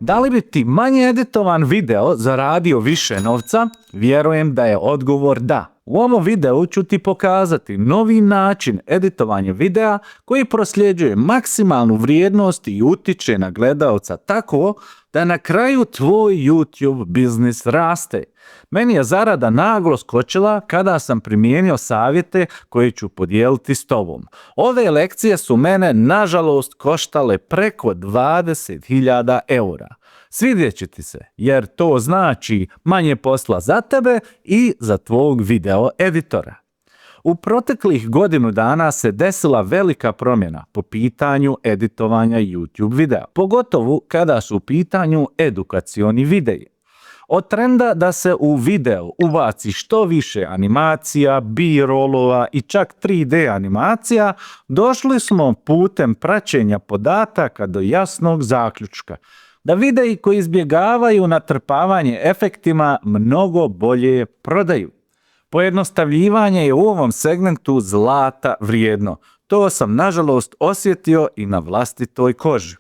Da li bi ti manje editovan video zaradio više novca? Vjerujem da je odgovor da. U ovom videu ću ti pokazati novi način editovanja videa koji prosljeđuje maksimalnu vrijednost i utiče na gledaoca tako da na kraju tvoj YouTube biznis raste. Meni je zarada naglo skočila kada sam primijenio savjete koje ću podijeliti s tobom. Ove lekcije su mene nažalost koštale preko 20.000 eura. Svidjet će ti se, jer to znači manje posla za tebe i za tvog video editora. U proteklih godinu dana se desila velika promjena po pitanju editovanja YouTube videa, pogotovo kada su u pitanju edukacioni videi. Od trenda da se u video ubaci što više animacija, B-rollova i čak 3D animacija, došli smo putem praćenja podataka do jasnog zaključka da videi koji izbjegavaju natrpavanje efektima mnogo bolje prodaju. Pojednostavljivanje je u ovom segmentu zlata vrijedno. To sam nažalost osjetio i na vlastitoj koži.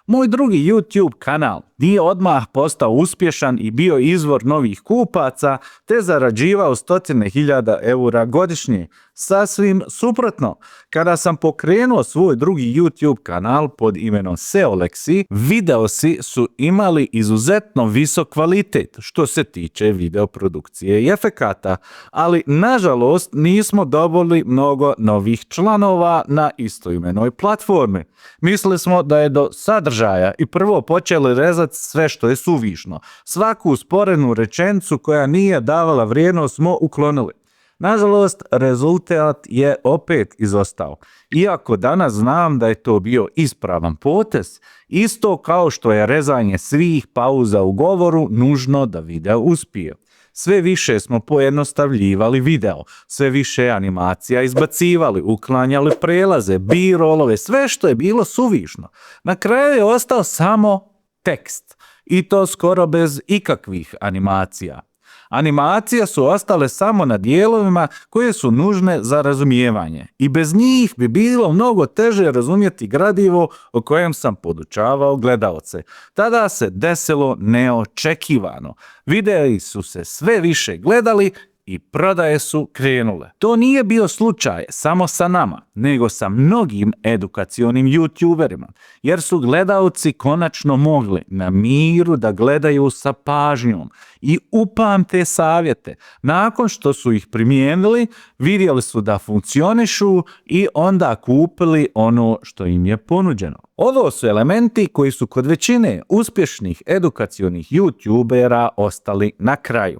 Moj drugi YouTube kanal nije odmah postao uspješan i bio izvor novih kupaca te zarađivao stotine hiljada eura godišnje. Sasvim suprotno, kada sam pokrenuo svoj drugi YouTube kanal pod imenom Seolexi, videosi su imali izuzetno visok kvalitet što se tiče videoprodukcije i efekata, ali nažalost nismo dobili mnogo novih članova na istoimenoj platformi. Mislili smo da je do sadržaja i prvo počeli rezati sve što je suvišno. Svaku usporednu rečenicu koja nije davala vrijednost smo uklonili. Nažalost, rezultat je opet izostao. Iako danas znam da je to bio ispravan potez, isto kao što je rezanje svih pauza u govoru nužno da video uspije. Sve više smo pojednostavljivali video, sve više animacija izbacivali, uklanjali prelaze, B-rollove, sve što je bilo suvišno. Na kraju je ostao samo tekst i to skoro bez ikakvih animacija. Animacije su ostale samo na dijelovima koje su nužne za razumijevanje i bez njih bi bilo mnogo teže razumjeti gradivo o kojem sam podučavao gledaoce. Tada se desilo neočekivano. Videi su se sve više gledali i prodaje su krenule. To nije bio slučaj samo sa nama, nego sa mnogim edukacionim youtuberima, jer su gledaoci konačno mogli na miru da gledaju sa pažnjom i upamte savjete. Nakon što su ih primijenili, vidjeli su da funkcionišu i onda kupili ono što im je ponuđeno. Ovo su elementi koji su kod većine uspješnih edukacionih youtubera ostali na kraju.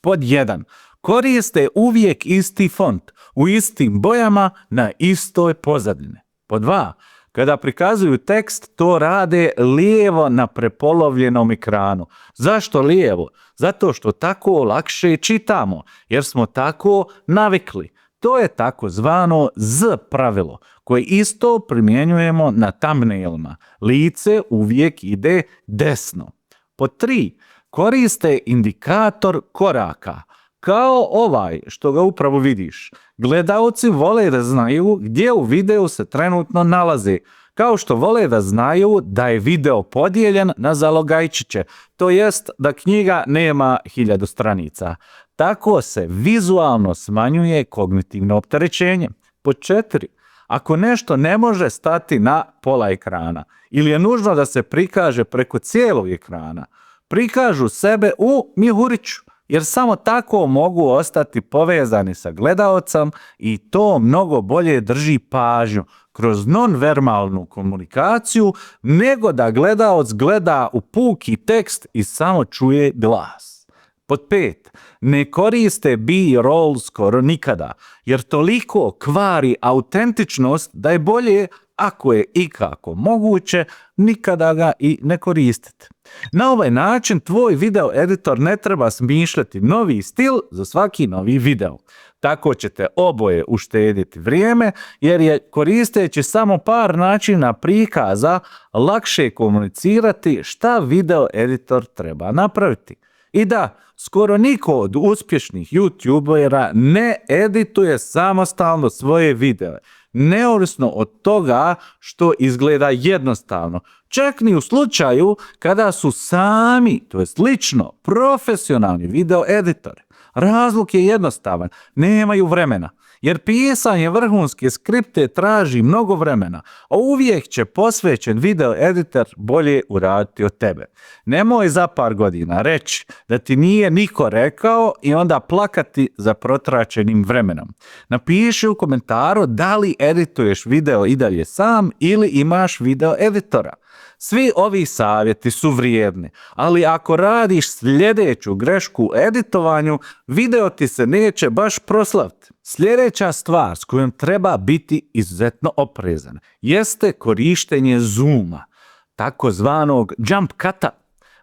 Pod 1. Koriste uvijek isti font, u istim bojama, na istoj pozadini. Pod 2. Kada prikazuju tekst, to rade lijevo na prepolovljenom ekranu. Zašto lijevo? Zato što tako lakše čitamo, jer smo tako navikli. To je takozvano Z pravilo, koje isto primjenjujemo na thumbnailima. Lice uvijek ide desno. Pod 3. Koriste indikator koraka. Kao ovaj što ga upravo vidiš. Gledaoci vole da znaju gdje u videu se trenutno nalaze, kao što vole da znaju da je video podijeljen na zalogajčiće, to jest da knjiga nema 1000 stranica. Tako se vizualno smanjuje kognitivno opterećenje. Pod 4. Ako nešto ne može stati na pola ekrana ili je nužno da se prikaže preko cijelog ekrana, prikažu sebe u mjehuriću, jer samo tako mogu ostati povezani sa gledaocem i to mnogo bolje drži pažnju kroz nonverbalnu komunikaciju nego da gledaoc gleda u puki tekst i samo čuje glas. Pod 5. Ne koriste B-roll skoro nikada, jer toliko kvari autentičnost da je bolje, ako je ikako moguće, nikada ga i ne koristiti. Na ovaj način tvoj video editor ne treba smišljati novi stil za svaki novi video. Tako ćete oboje uštediti vrijeme, jer je koristeći samo par načina prikaza lakše komunicirati šta video editor treba napraviti. I da, skoro niko od uspješnih youtubera ne edituje samostalno svoje videe, neovisno od toga što izgleda jednostavno. Čak ni u slučaju kada su sami, to jest lično, profesionalni video editori. Razlog je jednostavan, nemaju vremena. Jer pisanje vrhunske skripte traži mnogo vremena, a uvijek će posvećen video editor bolje uraditi od tebe. Nemoj za par godina reći da ti nije niko rekao i onda plakati za protračenim vremenom. Napiši u komentaru da li edituješ video i dalje sam ili imaš video editora. Svi ovi savjeti su vrijedni, ali ako radiš sljedeću grešku u editovanju, video ti se neće baš proslaviti. Sljedeća stvar s kojom treba biti izuzetno oprezan jeste korištenje zooma, takozvanog jump cuta.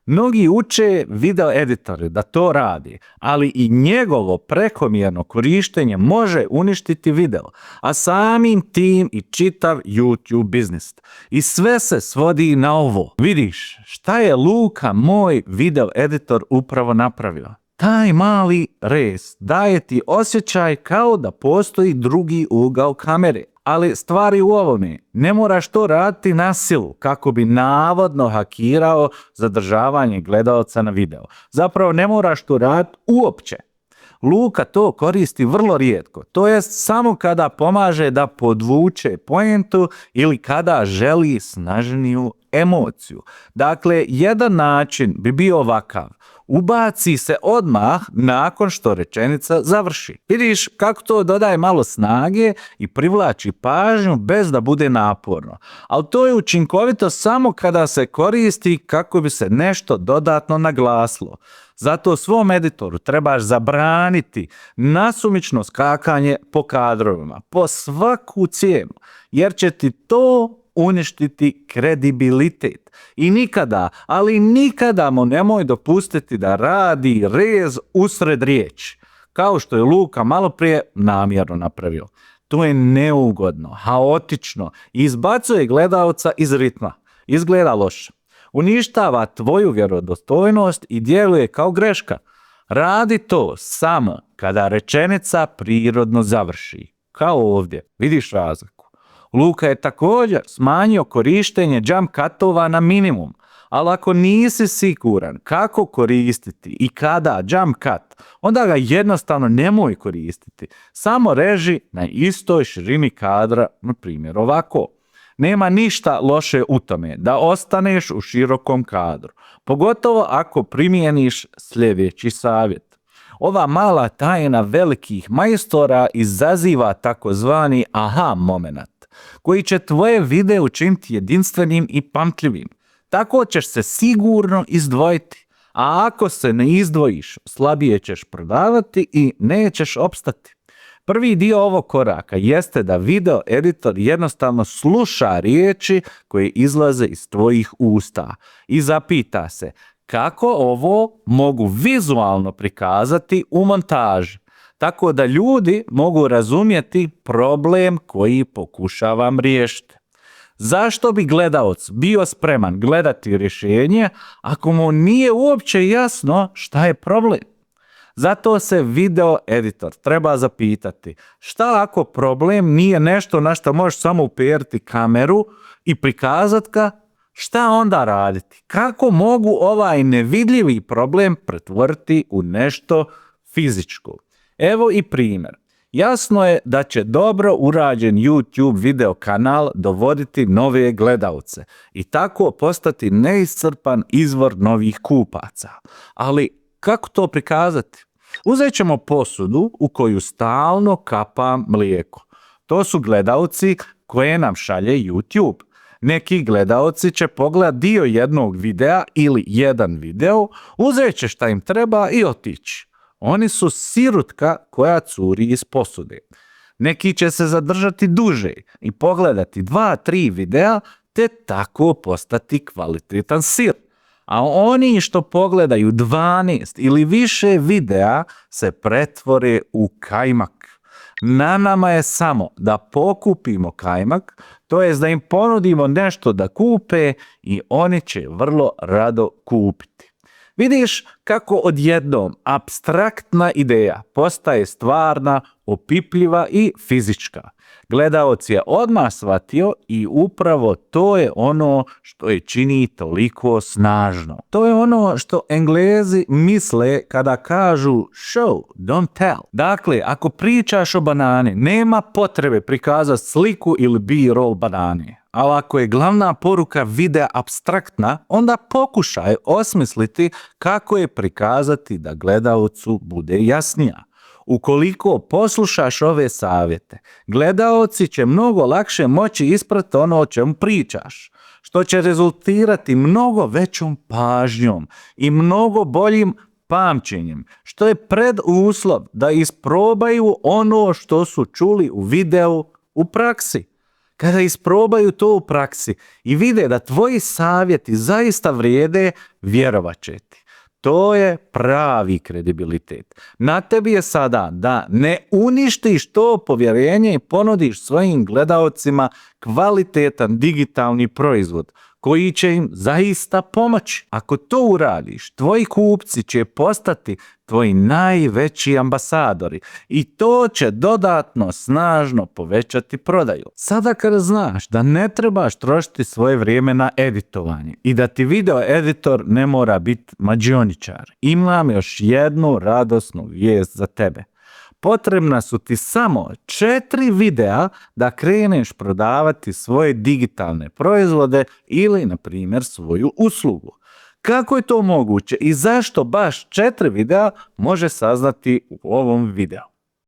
Mnogi uče video editore da to radi, ali i njegovo prekomjerno korištenje može uništiti video, a samim tim i čitav YouTube biznis. I sve se svodi na ovo. Vidiš šta je Luka, moj video editor, upravo napravio? Taj mali rez daje ti osjećaj kao da postoji drugi ugao kamere. Ali stvari u ovome, ne moraš to raditi na silu kako bi navodno hakirao zadržavanje gledalca na video. Zapravo ne moraš to raditi uopće. Luka to koristi vrlo rijetko, to jest samo kada pomaže da podvuče poentu ili kada želi snažniju emociju. Dakle, jedan način bi bio ovakav. Ubaci se odmah nakon što rečenica završi. Vidiš kako to dodaje malo snage i privlači pažnju bez da bude naporno. Ali to je učinkovito samo kada se koristi kako bi se nešto dodatno naglasilo. Zato svom editoru trebaš zabraniti nasumično skakanje po kadrovima, po svaku cijenu, jer će ti to uništiti kredibilitet. I nikada, ali nikada mu nemoj dopustiti da radi rez usred riječi, kao što je Luka maloprije namjerno napravio. To je neugodno, haotično i izbacuje gledalca iz ritma. Izgleda loše. Uništava tvoju vjerodostojnost i djeluje kao greška. Radi to samo kada rečenica prirodno završi. Kao ovdje. Vidiš razliku? Luka je također smanjio korištenje jump cutova na minimum. Ali ako nisi siguran kako koristiti i kada jump cut, onda ga jednostavno nemoj koristiti. Samo reži na istoj širini kadra, na primjer ovako. Nema ništa loše u tome da ostaneš u širokom kadru, pogotovo ako primijeniš sljedeći savjet. Ova mala tajna velikih majstora izaziva takozvani aha moment, koji će tvoje video učiniti jedinstvenim i pamtljivim. Tako ćeš se sigurno izdvojiti, a ako se ne izdvojiš, slabije ćeš prodavati i nećeš opstati. Prvi dio ovog koraka jeste da video editor jednostavno sluša riječi koje izlaze iz tvojih usta i zapita se kako ovo mogu vizualno prikazati u montaži, tako da ljudi mogu razumjeti problem koji pokušavam riješiti. Zašto bi gledalac bio spreman gledati rješenje ako mu nije uopće jasno šta je problem? Zato se video editor treba zapitati šta ako problem nije nešto na što možeš samo uperiti kameru i prikazati ga, šta onda raditi? Kako mogu ovaj nevidljivi problem pretvoriti u nešto fizičko? Evo i primjer. Jasno je da će dobro urađen YouTube video kanal dovoditi nove gledalce i tako postati neiscrpan izvor novih kupaca. Ali kako to prikazati? Uzet ćemo posudu u koju stalno kapa mlijeko. To su gledalci koje nam šalje YouTube. Neki gledalci će pogledati dio jednog videa ili jedan video, uzet će šta im treba i otići. Oni su sirutka koja curi iz posude. Neki će se zadržati duže i pogledati 2-3 videa te tako postati kvalitetan sir. A oni što pogledaju 12 ili više videa se pretvore u kajmak. Na nama je samo da pokupimo kajmak, to jest da im ponudimo nešto da kupe i oni će vrlo rado kupiti. Vidiš kako odjednom apstraktna ideja postaje stvarna, opipljiva i fizička. Gledaoc je odmah shvatio i upravo to je ono što je čini toliko snažno. To je ono što Englezi misle kada kažu show, don't tell. Dakle, ako pričaš o banani, nema potrebe prikazati sliku ili B-roll banane. Ali ako je glavna poruka videa apstraktna, onda pokušaj osmisliti kako je prikazati da gledaocu bude jasnija. Ukoliko poslušaš ove savjete, gledaoci će mnogo lakše moći ispratiti ono o čemu pričaš, što će rezultirati mnogo većom pažnjom i mnogo boljim pamćenjem, što je preduslov da isprobaju ono što su čuli u videu u praksi. Kada isprobaju to u praksi i vide da tvoji savjeti zaista vrijede, vjerovat će ti. To je pravi kredibilitet. Na tebi je sada da ne uništiš to povjerenje i ponudiš svojim gledaocima kvalitetan digitalni proizvod koji će im zaista pomoći. Ako to uradiš, tvoji kupci će postati tvoji najveći ambasadori i to će dodatno snažno povećati prodaju. Sada kada znaš da ne trebaš trošiti svoje vrijeme na editovanje i da ti video editor ne mora biti mađioničar, imam još jednu radosnu vijest za tebe. Potrebna su ti samo 4 videa da kreneš prodavati svoje digitalne proizvode ili, na primjer, svoju uslugu. Kako je to moguće i zašto baš 4 videa može saznati u ovom videu.